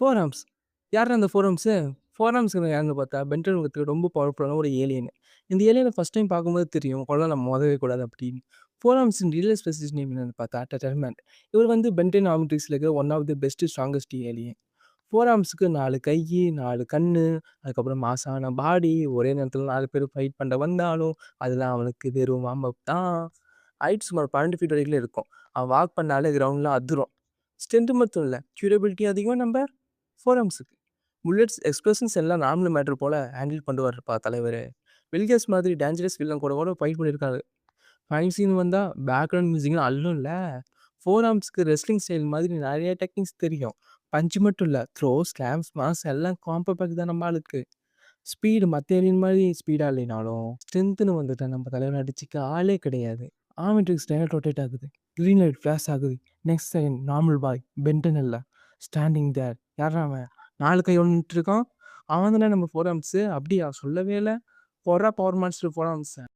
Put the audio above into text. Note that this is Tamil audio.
Four arms. யார்ரா அந்த ஃபோர் ஆர்ம்ஸு? ஃபோர் ஆர்ம்ஸ்ங்கிறது யாருன்னு பார்த்தா, பென்டன் உலகத்துல ரொம்ப பவர்ஃபுல்லான ஒரு ஏலியன். இந்த ஏலியன ஃபர்ஸ்ட் டைம் பார்க்கும்போது தெரியும், கொள்ள நம்ம மோதவே கூடாது அப்படின்னு. ஃபோர் ஆர்ம்ஸின் ரியல் ஸ்பெசிஃபிக் நேம் என்னன்னு பார்த்தா, டெட்டர்மென்ட். இவர் வந்து பென்டென் ஆர்மிட்ரிக்ஸ்ல இருக்கிற one of the best strongest alien. Four ஆர்ம்ஸ்க்கு 4 கையி, 4 கண்ணு, அதுக்கப்புறம் மாஸான பாடி, ஒரே நேரத்துல 4 பேர் ஃபைட் பண்ண வந்தாலும், அதெல்லாம் அவனுக்கு வெறும் வார்ம் அப் தான். ஹைட் சுமார் 12 ஃபீட் வரைக்கும் இருக்கும். அவன் வாக் பண்ணாலே கிரவுண்ட்ல அதிரும். ஸ்ட்ரென்த் மட்டும் இல்ல, டியூரபிலிட்டி அதிகம் நம்ப ஃபோர் ஆர்ம்ஸுக்கு. புல்லட்ஸ், எக்ஸ்ப்ளோஷன்ஸ் எல்லாம் நார்மல் மேட்டர் போல ஹேண்டில் பண்ணுவாருப்பா தலைவரு. வில்கேஸ் மாதிரி டேஞ்சரஸ் வில்லன் கூட கூட ஃபைட் பண்ணியிருக்காரு. ஃபைட் சீன் வந்தா பேக்ரவுண்ட் மியூசிக்லாம் அள்ளும்ல. ஃபோர் ஆர்ம்ஸ்க்கு ரெஸ்லிங் ஸ்டைல் மாதிரி நெறைய டெக்னிக்ஸ் தெரியும். பஞ்ச் மட்டும் இல்ல, த்ரோ, ஸ்லாம்ஸ், மாஸ் எல்லாம் காம்போ பேக் தான் நம்ம ஆளுக்கு. ஸ்பீடு மத்த ஏலியன் மாதிரி ஸ்பீடா இல்லைனாலும், ஸ்ட்ரென்த்ன்னு வந்துட்டா நம்ம தலைவர அடிச்சுக்க ஆளே கிடையாது. ஆர்மிட்ரிக்ஸ் டைரக்ட் ரொட்டேட் ஆகுது. கிரீன் லைட் ஃபிளாஷ் ஆகுது. Next second normal boy, Ben Ten இல்ல. Standing there. யார்றா அவன்? 4 கையோட நின்னுட்டு இருக்கான். அவன் தானே நம்ம ஃபோர் ஆர்ம்ஸு. அப்படியா? சொல்லவே இல்ல. கொர்றா பவர் மான்ஸ்டர் ஃபோர் ஆர்ம்ஸ.